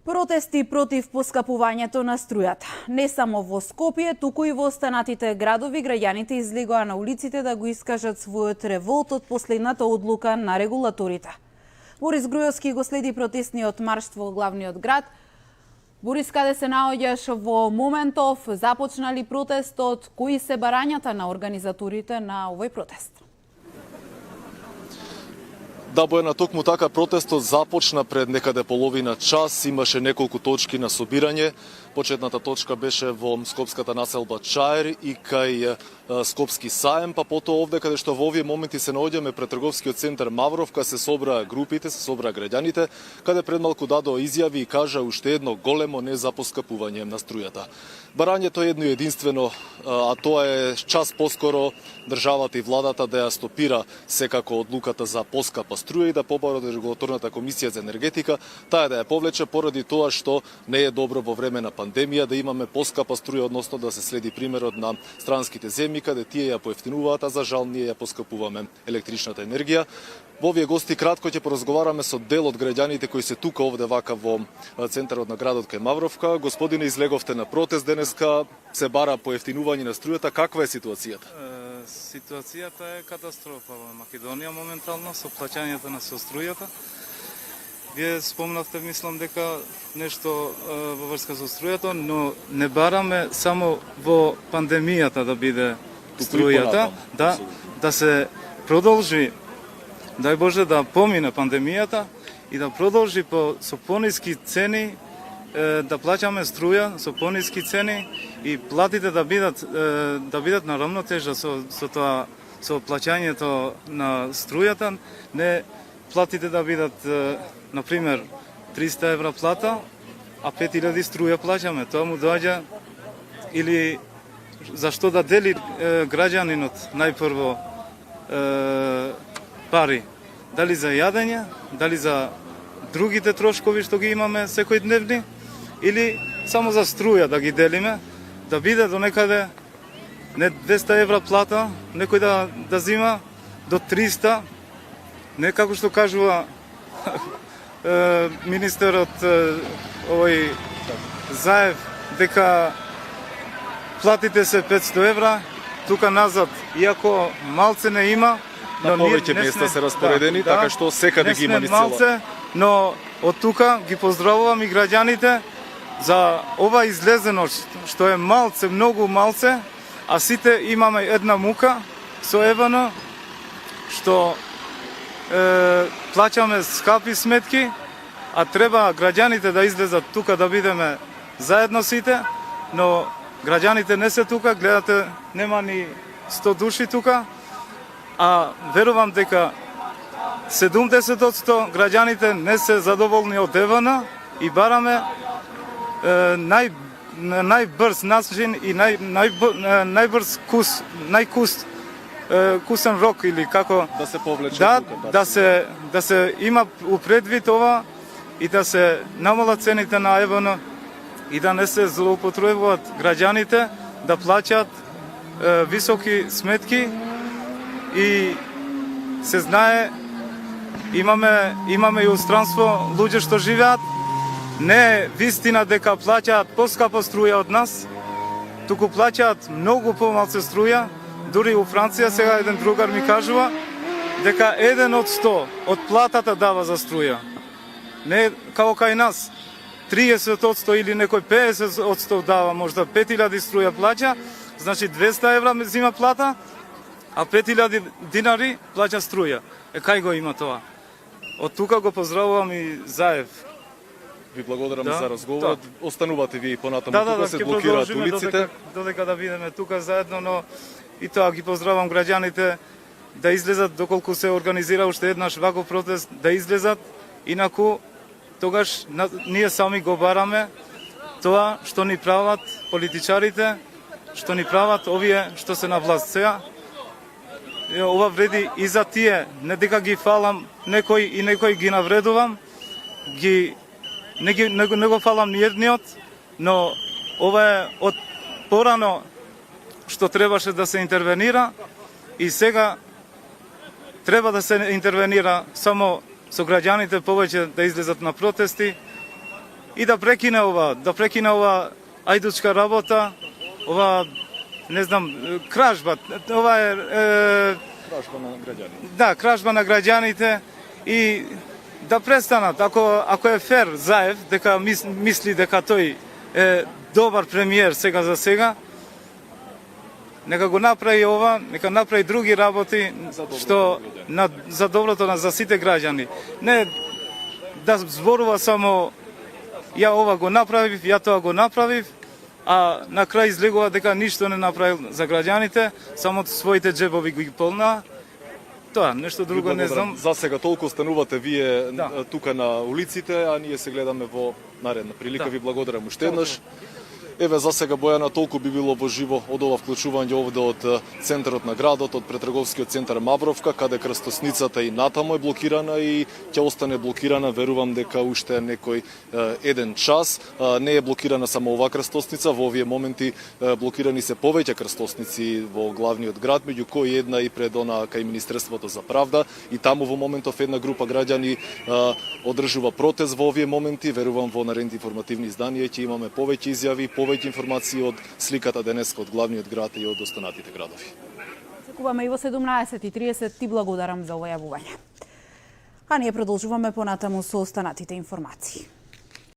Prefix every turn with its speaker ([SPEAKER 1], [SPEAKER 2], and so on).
[SPEAKER 1] Протести против поскапувањето на струјата. Не само во Скопје, туку и во останатите градови, граѓаните излегоа на улиците да го искажат својот револт од последната одлука на регулаторите. Борис Груевски го следи протестниот марш во главниот град. Борис, каде се наоѓаш во моментов? Започна ли протестот? Кои се барањата на организаторите на овој протест?
[SPEAKER 2] Да, Бојана, токму така протестот започна пред некаде половина час, имаше неколку точки на собирање. Почетната точка беше во скопската населба Чаир и кај Скопски саем, па потоа овде каде што во овие моменти се наоѓаме пред трговскиот центар Мавровка, се собраа групите, се собраа граѓаните, каде пред малку дадоа изјави и кажа уште едно големо не за поскапување на струјата. Барањето е едно и единствено, а тоа е час поскоро државата и владата да ја стопира секако одлуката за поскапа струја и да побара од регулаторната комисија за енергетика, таа да ја повлече поради тоа што не е добро во време на пандемија да имаме поскапа струја, односно да се следи примерот на странските земји каде тие ја поевтинуваат, а за жал ние ја поскапуваме електричната енергија. Во овие гости кратко ќе поразговараме со дел од граѓаните кои се тука овде вака во центарот на градот кај Мавровка. Господине, излеговте на протест денеска, се бара поевтинување на струјата. Каква е ситуацијата?
[SPEAKER 3] Ситуацијата е катастрофа во Македонија моментално со плаќањето на струјата. Вие спомнавте, мислам дека нешто во врска со струјата, но не бараме само во пандемијата да биде струјата, да се продолжи, дај Боже да помине пандемијата и да продолжи со пониски цени да плаќаме струја со пониски цени и платите да бидат на рамнотежа со тоа, со плаќањето на струјата, не платите да бидат например 300 евра плата, а 5000 струја плаќаме. Тоа му доаѓа, или зашто да дели граѓанинот најпрво пари, дали за јадење, дали за другите трошкови што ги имаме секојдневни, или само за струја да ги делиме, да биде до некаде не 200 евра плата, некој да зима до 300, не како што кажува министерот овој Заев, дека платите се 500 евра, тука назад, иако малце не има,
[SPEAKER 2] на повеќе места се распоредени, така што секаде ги има низ цела.
[SPEAKER 3] Но од тука ги поздравувам и граѓаните за ова излезено што е малце, многу малце, а сите имаме една мука со Евано, што плаќаме скапи сметки, а треба граѓаните да излезат тука да бидеме заедно сите, но граѓаните не се тука, гледате, нема ни 100 души тука, а верувам дека 70% граѓаните не се задоволни од Евана и бараме најбрз начин и најбрз кусен рок, или како
[SPEAKER 2] да се повлече
[SPEAKER 3] да се има упредвид ова и да се намалат цените на Евано и да не се злоупотребуваат граѓаните да плаќаат високи сметки. И се знае, имаме и устранство луѓе што живеат, не е вистина дека плаќаат поскапа струја од нас, туку плаќаат многу помалку струја. Дури у Франција сега еден другар ми кажува дека 1 од 100 од платата дава за струја. Не како кај нас 30% или некој 50% дава, можда 5000 струја плаќа, значи 200 евра зима плата, а 5000 динари плаќа струја. Кај го има тоа? Од тука го поздравувам и Заев.
[SPEAKER 2] Ви благодарам за разговорот. Останувате ви понатаму тука, се блокираат улиците.
[SPEAKER 3] Додека да видиме тука заедно, но и тоа ги поздравам граѓаните да излезат доколку се организира уште еднаш ваков протест, да излезат, инаку тогаш ние сами го бараме тоа што ни прават политичарите, што ни прават овие што се на власт сега. Ова вреди и за тие, не дека ги фалам некој и некој ги навредувам, не го фалам ни едниот, но ова е од порано што требаше да се интервенира и сега треба да се интервенира само со граѓаните повеќе да излезат на протести и да прекине ова ајдучка работа, ова не знам, кражба, ова е
[SPEAKER 2] Кражба на граѓани.
[SPEAKER 3] да, кражба на граѓаните и да престанат, ако е фер Заев, дека мисли дека тој е добар премиер сега за сега, нека го направи ова, нека направи други работи што за доброто за сите граѓани. Не да зборува само ја ова го направив, ја тоа го направив, а на крај излегува дека ништо не направил за граѓаните, само своите джебови ги полна. Тоа, нешто друго не знам.
[SPEAKER 2] За сега толку останувате вие
[SPEAKER 3] Да.
[SPEAKER 2] тука на улиците, а ние се гледаме во наредна прилика.
[SPEAKER 3] Да.
[SPEAKER 2] Ви благодарам уште еднаш. Еве за сега Бојана толку би било во живо од ова вклучување овде од центарот на градот, од претраговскиот центар Мавровка, каде крстосницата и натаму е блокирана и ќе остане блокирана, верувам дека уште некој еден час. Не е блокирана само оваа крстосница, во овие моменти блокирани се повеќе крстосници во главниот град, меѓу кои една и пред она кај Министерството за правда, и таму во моментов една група граѓани одржува протест во овие моменти. Верувам во наредните информативни изданија ќе имаме повеќе изјави, повеќе информации од сликата денеска од главниот град и од останатите градови.
[SPEAKER 1] Секуваме и во 17:30. Ти благодарам за ова јавување. А ние продолжуваме понатаму со останатите информации.